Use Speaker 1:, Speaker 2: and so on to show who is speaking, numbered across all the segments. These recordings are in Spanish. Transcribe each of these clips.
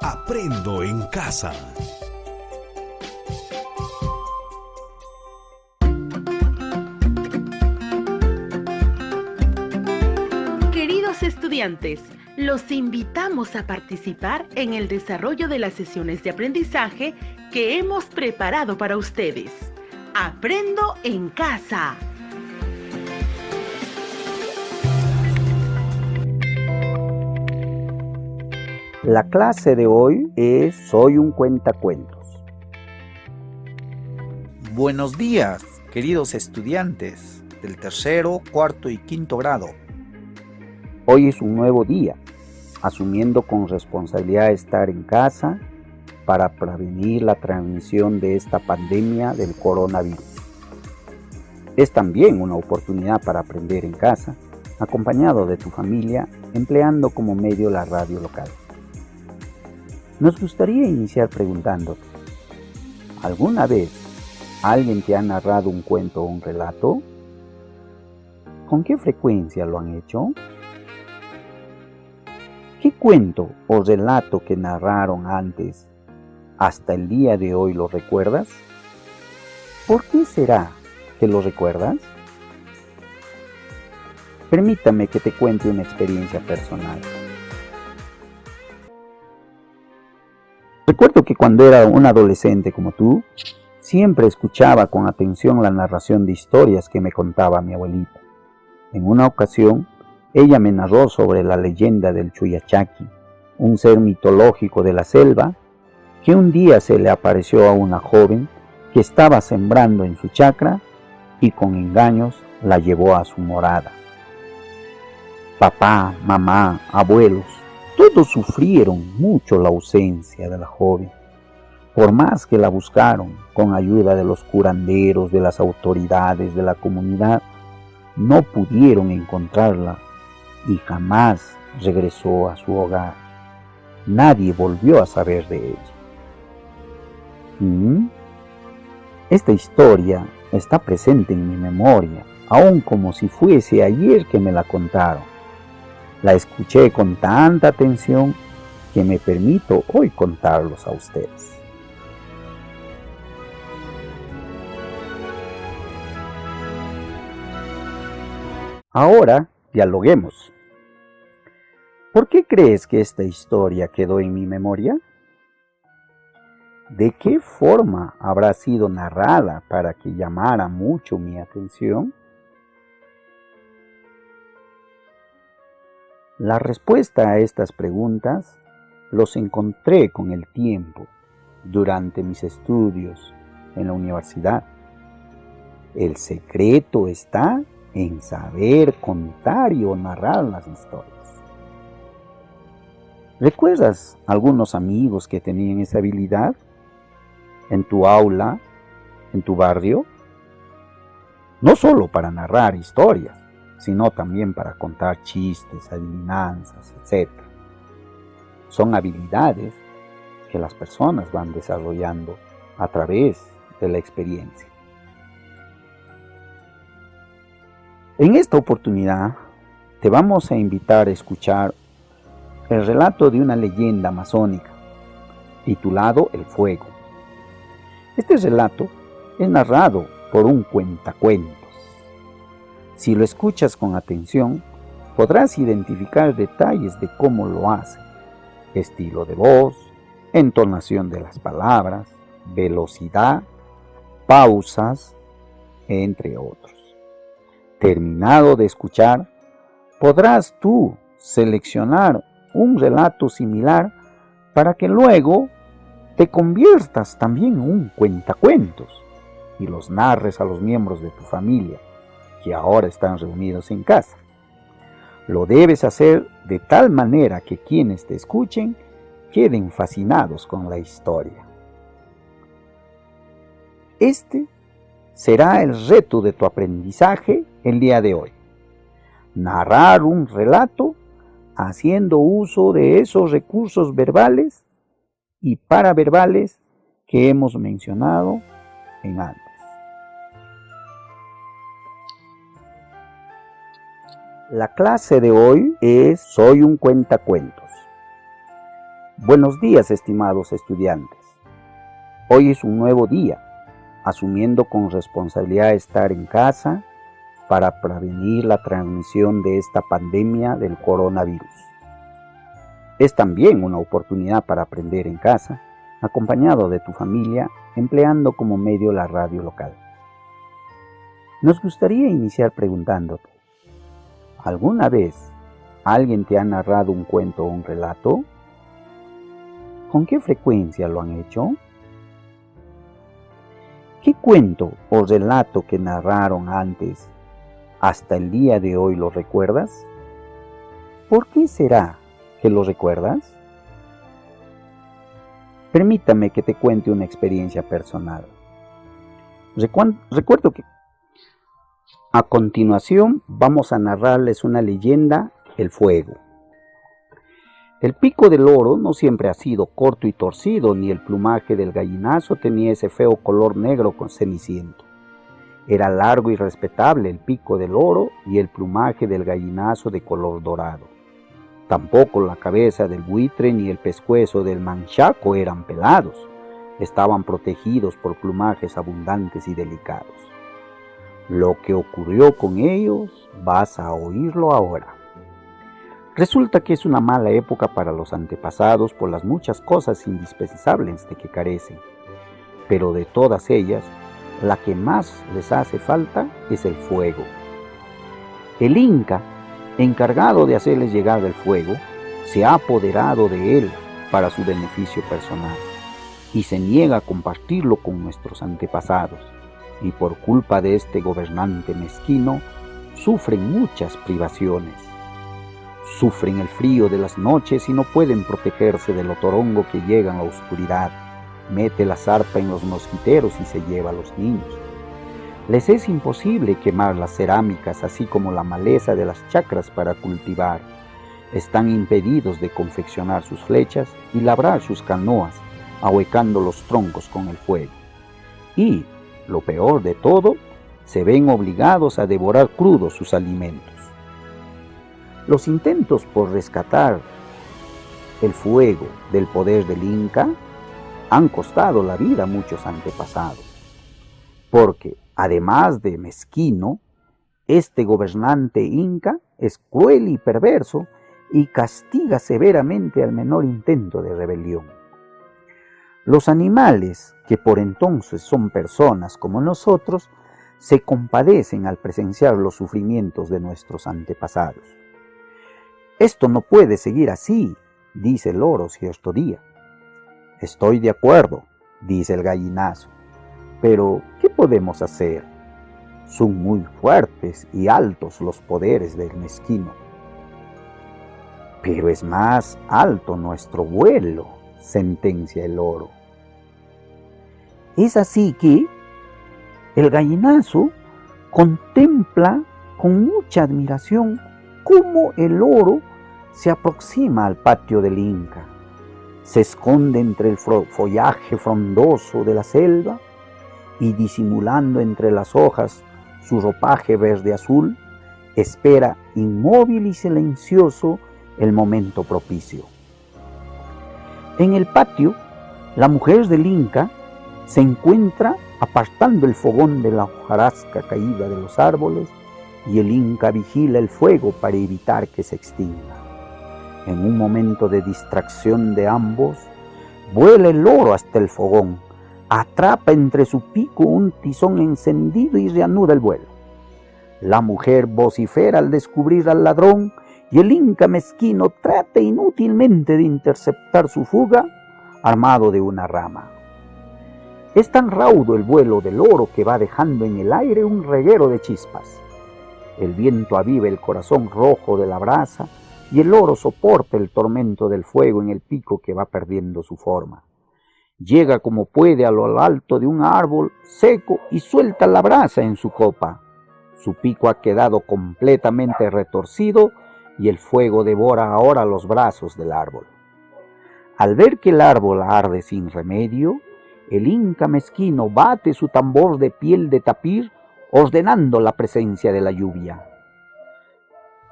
Speaker 1: Aprendo en casa.
Speaker 2: Queridos estudiantes, los invitamos a participar en el desarrollo de las sesiones de aprendizaje que hemos preparado para ustedes. Aprendo en casa.
Speaker 3: La clase de hoy es Soy un cuentacuentos.
Speaker 4: Buenos días, queridos estudiantes del tercero, cuarto y quinto grado.
Speaker 3: Hoy es un nuevo día, asumiendo con responsabilidad estar en casa para prevenir la transmisión de esta pandemia del coronavirus. Es también una oportunidad para aprender en casa, acompañado de tu familia, empleando como medio la radio local. Nos gustaría iniciar preguntándote, ¿alguna vez alguien te ha narrado un cuento o un relato? ¿Con qué frecuencia lo han hecho? ¿Qué cuento o relato que narraron antes, hasta el día de hoy lo recuerdas? ¿Por qué será que lo recuerdas? Permítame que te cuente una experiencia personal. Recuerdo que cuando era un adolescente como tú, siempre escuchaba con atención la narración de historias que me contaba mi abuelita. En una ocasión, ella me narró sobre la leyenda del Chuyachaki, un ser mitológico de la selva que un día se le apareció a una joven que estaba sembrando en su chacra y con engaños la llevó a su morada. Papá, mamá, abuelos, todos sufrieron mucho la ausencia de la joven. Por más que la buscaron con ayuda de los curanderos, de las autoridades de la comunidad, no pudieron encontrarla y jamás regresó a su hogar. Nadie volvió a saber de ella. Esta historia está presente en mi memoria, aún como si fuese ayer que me la contaron. La escuché con tanta atención que me permito hoy contarlos a ustedes. Ahora dialoguemos. ¿Por qué crees que esta historia quedó en mi memoria? ¿De qué forma habrá sido narrada para que llamara mucho mi atención? La respuesta a estas preguntas los encontré con el tiempo durante mis estudios en la universidad. El secreto está en saber contar y o narrar las historias. ¿Recuerdas algunos amigos que tenían esa habilidad? ¿En tu aula? ¿En tu barrio? No solo para narrar historias, sino también para contar chistes, adivinanzas, etc. Son habilidades que las personas van desarrollando a través de la experiencia. En esta oportunidad te vamos a invitar a escuchar el relato de una leyenda amazónica titulado El Fuego. Este relato es narrado por un cuentacuentos. Si lo escuchas con atención, podrás identificar detalles de cómo lo hace: estilo de voz, entonación de las palabras, velocidad, pausas, entre otros. Terminado de escuchar, podrás tú seleccionar un relato similar para que luego te conviertas también en un cuentacuentos y los narres a los miembros de tu familia que ahora están reunidos en casa. Lo debes hacer de tal manera que quienes te escuchen queden fascinados con la historia. Este será el reto de tu aprendizaje el día de hoy. Narrar un relato haciendo uso de esos recursos verbales y paraverbales que hemos mencionado en antes. La clase de hoy es Soy un cuentacuentos. Buenos días, estimados estudiantes. Hoy es un nuevo día, asumiendo con responsabilidad estar en casa para prevenir la transmisión de esta pandemia del coronavirus. Es también una oportunidad para aprender en casa, acompañado de tu familia, empleando como medio la radio local. Nos gustaría iniciar preguntándote, ¿alguna vez alguien te ha narrado un cuento o un relato? ¿Con qué frecuencia lo han hecho? ¿Qué cuento o relato que narraron antes, hasta el día de hoy lo recuerdas? ¿Por qué será que lo recuerdas? Permítame que te cuente una experiencia personal. Recuerdo que a continuación vamos a narrarles una leyenda, el fuego. El pico del loro no siempre ha sido corto y torcido, ni el plumaje del gallinazo tenía ese feo color negro con ceniciento. Era largo y respetable el pico del loro y el plumaje del gallinazo de color dorado. Tampoco la cabeza del buitre ni el pescuezo del manchaco eran pelados, estaban protegidos por plumajes abundantes y delicados. Lo que ocurrió con ellos vas a oírlo ahora. Resulta que es una mala época para los antepasados por las muchas cosas indispensables de que carecen, pero de todas ellas, la que más les hace falta es el fuego. El Inca, encargado de hacerles llegar el fuego, se ha apoderado de él para su beneficio personal y se niega a compartirlo con nuestros antepasados, y por culpa de este gobernante mezquino, sufren muchas privaciones. Sufren el frío de las noches y no pueden protegerse del otorongo que llega en la oscuridad, mete la zarpa en los mosquiteros y se lleva a los niños. Les es imposible quemar las cerámicas, así como la maleza de las chacras para cultivar. Están impedidos de confeccionar sus flechas y labrar sus canoas, ahuecando los troncos con el fuego. Y, lo peor de todo, se ven obligados a devorar crudos sus alimentos. Los intentos por rescatar el fuego del poder del Inca han costado la vida a muchos antepasados, porque además de mezquino, este gobernante inca es cruel y perverso y castiga severamente al menor intento de rebelión. Los animales, que por entonces son personas como nosotros, se compadecen al presenciar los sufrimientos de nuestros antepasados. Esto no puede seguir así, dice el loro cierto día. Estoy de acuerdo, dice el gallinazo, pero ¿qué podemos hacer? Son muy fuertes y altos los poderes del mezquino. Pero es más alto nuestro vuelo, sentencia el loro. Es así que el gallinazo contempla con mucha admiración cómo el loro se aproxima al patio del Inca. Se esconde entre el follaje frondoso de la selva y, disimulando entre las hojas su ropaje verde azul, espera inmóvil y silencioso el momento propicio. En el patio, la mujer del Inca se encuentra apartando el fogón de la hojarasca caída de los árboles, y el Inca vigila el fuego para evitar que se extinga. En un momento de distracción de ambos, vuela el loro hasta el fogón, atrapa entre su pico un tizón encendido y reanuda el vuelo. La mujer vocifera al descubrir al ladrón y el Inca mezquino trata inútilmente de interceptar su fuga, armado de una rama. Es tan raudo el vuelo del loro que va dejando en el aire un reguero de chispas. El viento aviva el corazón rojo de la brasa y el loro soporta el tormento del fuego en el pico que va perdiendo su forma. Llega como puede a lo alto de un árbol seco y suelta la brasa en su copa. Su pico ha quedado completamente retorcido y el fuego devora ahora los brazos del árbol. Al ver que el árbol arde sin remedio, el Inca mezquino bate su tambor de piel de tapir, ordenando la presencia de la lluvia.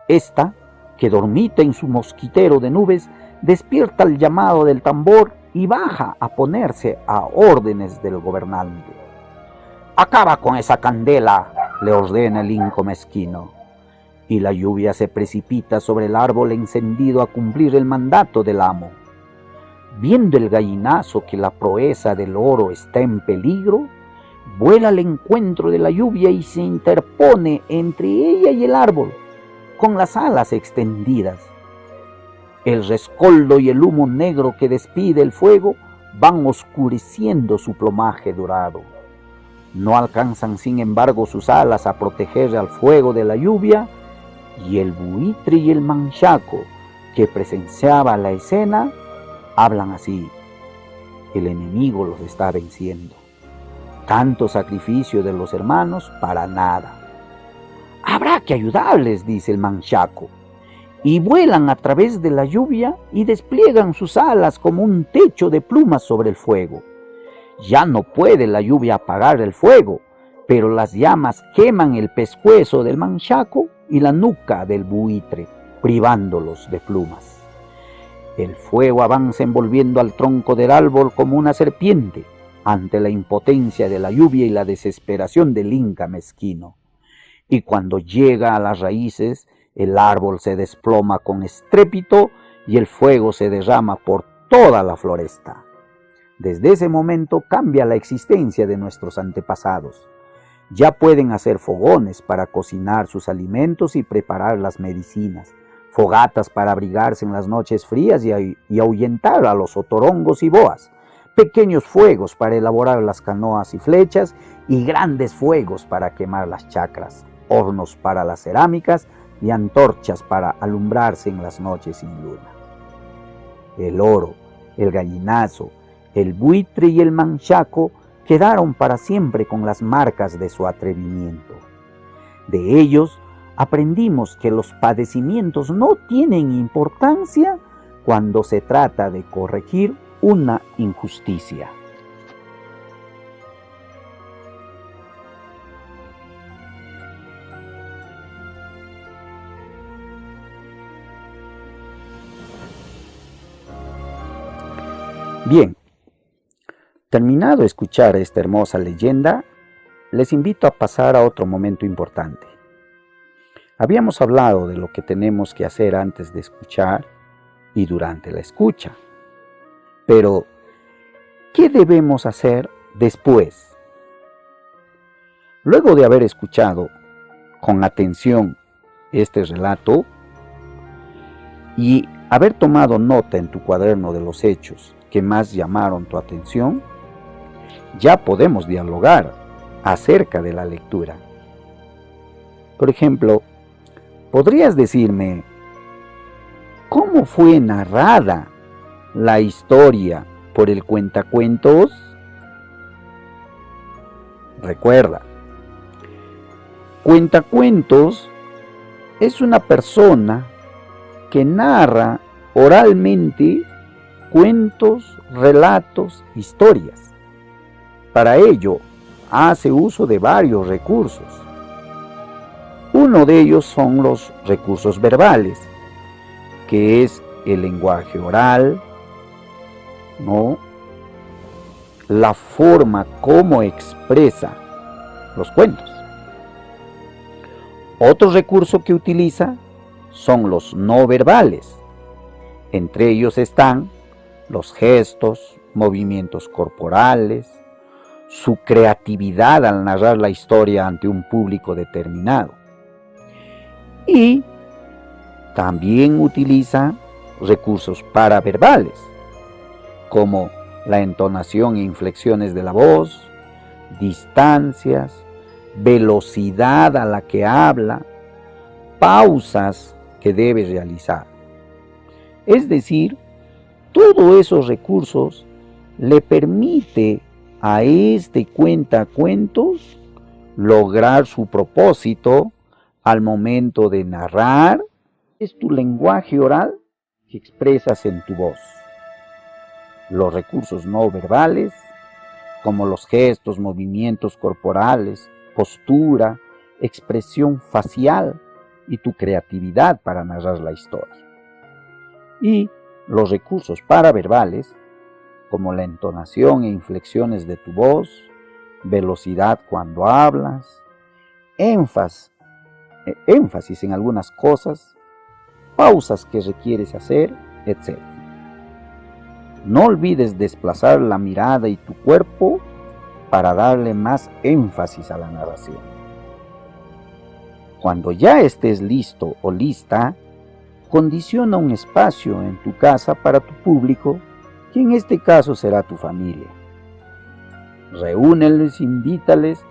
Speaker 3: Esta, que dormita en su mosquitero de nubes, despierta el llamado del tambor y baja a ponerse a órdenes del gobernante. «Acaba con esa candela», le ordena el inco mezquino, y la lluvia se precipita sobre el árbol encendido a cumplir el mandato del amo. Viendo el gallinazo que la proeza del oro está en peligro, vuela al encuentro de la lluvia y se interpone entre ella y el árbol, con las alas extendidas. El rescoldo y el humo negro que despide el fuego van oscureciendo su plumaje dorado. No alcanzan, sin embargo, sus alas a proteger al fuego de la lluvia, y el buitre y el manchaco, que presenciaba la escena, hablan así: el enemigo los está venciendo. Tanto sacrificio de los hermanos para nada. Habrá que ayudarles, dice el manchaco, y vuelan a través de la lluvia y despliegan sus alas como un techo de plumas sobre el fuego. Ya no puede la lluvia apagar el fuego, pero las llamas queman el pescuezo del manchaco y la nuca del buitre, privándolos de plumas. El fuego avanza envolviendo al tronco del árbol como una serpiente ante la impotencia de la lluvia y la desesperación del inca mezquino. Y cuando llega a las raíces, el árbol se desploma con estrépito y el fuego se derrama por toda la floresta. Desde ese momento cambia la existencia de nuestros antepasados. Ya pueden hacer fogones para cocinar sus alimentos y preparar las medicinas, fogatas para abrigarse en las noches frías y ahuyentar a los otorongos y boas, pequeños fuegos para elaborar las canoas y flechas y grandes fuegos para quemar las chacras, hornos para las cerámicas y antorchas para alumbrarse en las noches sin luna. El oro, el gallinazo, el buitre y el manchaco quedaron para siempre con las marcas de su atrevimiento. De ellos aprendimos que los padecimientos no tienen importancia cuando se trata de corregir una injusticia. Bien, terminado de escuchar esta hermosa leyenda, les invito a pasar a otro momento importante. Habíamos hablado de lo que tenemos que hacer antes de escuchar y durante la escucha. Pero, ¿qué debemos hacer después? Luego de haber escuchado con atención este relato y haber tomado nota en tu cuaderno de los hechos que más llamaron tu atención, ya podemos dialogar acerca de la lectura. Por ejemplo, ¿podrías decirme cómo fue narrada la historia por el cuentacuentos? Recuerda, cuentacuentos es una persona que narra oralmente cuentos, relatos, historias. Para ello, hace uso de varios recursos. Uno de ellos son los recursos verbales, que es el lenguaje oral, ¿no? La forma como expresa los cuentos. Otro recurso que utiliza son los no verbales. Entre ellos están los gestos, movimientos corporales, su creatividad al narrar la historia ante un público determinado. Y también utiliza recursos paraverbales, como la entonación e inflexiones de la voz, distancias, velocidad a la que habla, pausas que debe realizar. Es decir, todos esos recursos le permite a este cuentacuentos lograr su propósito al momento de narrar. Es tu lenguaje oral que expresas en tu voz. Los recursos no verbales, como los gestos, movimientos corporales, postura, expresión facial y tu creatividad para narrar la historia. Y los recursos paraverbales, como la entonación e inflexiones de tu voz, velocidad cuando hablas, énfasis en algunas cosas, pausas que requieres hacer, etc. No olvides desplazar la mirada y tu cuerpo para darle más énfasis a la narración. Cuando ya estés listo o lista, condiciona un espacio en tu casa para tu público, que en este caso será tu familia. Reúneles, invítales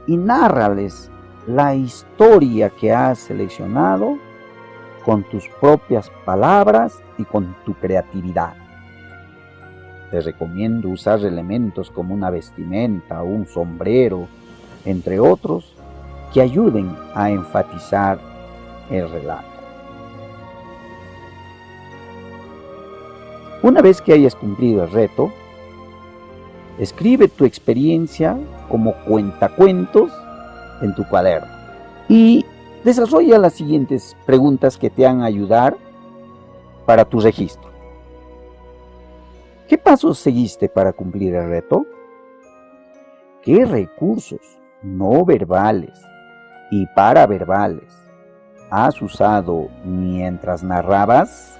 Speaker 3: y nárrales la historia que has seleccionado con tus propias palabras y con tu creatividad. Te recomiendo usar elementos como una vestimenta o un sombrero, entre otros, que ayuden a enfatizar el relato. Una vez que hayas cumplido el reto, escribe tu experiencia como cuentacuentos en tu cuaderno y desarrolla las siguientes preguntas que te van a ayudar para tu registro. ¿Qué pasos seguiste para cumplir el reto? ¿Qué recursos no verbales y paraverbales has usado mientras narrabas?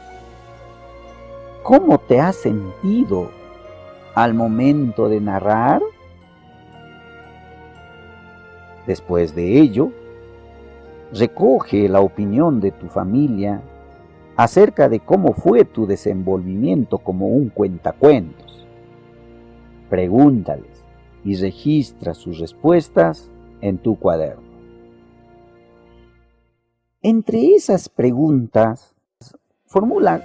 Speaker 3: ¿Cómo te has sentido al momento de narrar? Después de ello, recoge la opinión de tu familia acerca de cómo fue tu desenvolvimiento como un cuentacuentos. Pregúntales y registra sus respuestas en tu cuaderno. Entre esas preguntas, formula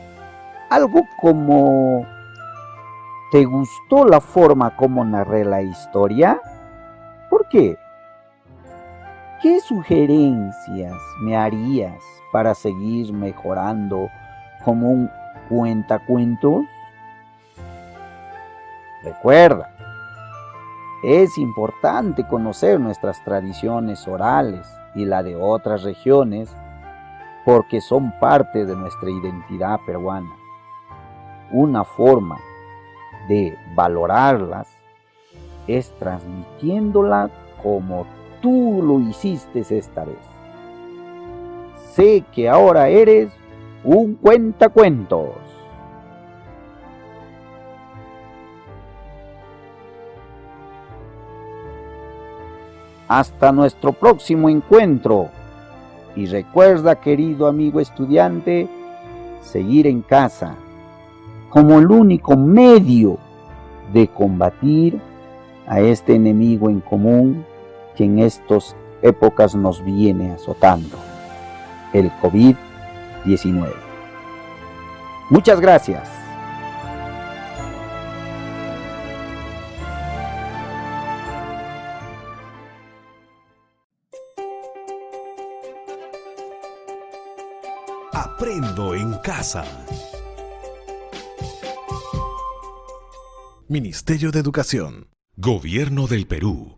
Speaker 3: algo como: ¿te gustó la forma como narré la historia? ¿Por qué? ¿Qué sugerencias me harías para seguir mejorando como un cuentacuentos? Recuerda, es importante conocer nuestras tradiciones orales y la de otras regiones porque son parte de nuestra identidad peruana. Una forma de valorarlas es transmitiéndola como tú lo hiciste esta vez. Sé que ahora eres un cuentacuentos. Hasta nuestro próximo encuentro. Y recuerda, querido amigo estudiante, seguir en casa como el único medio de combatir a este enemigo en común que en estas épocas nos viene azotando, el COVID-19. Muchas gracias.
Speaker 1: Aprendo en casa. Ministerio de Educación. Gobierno del Perú.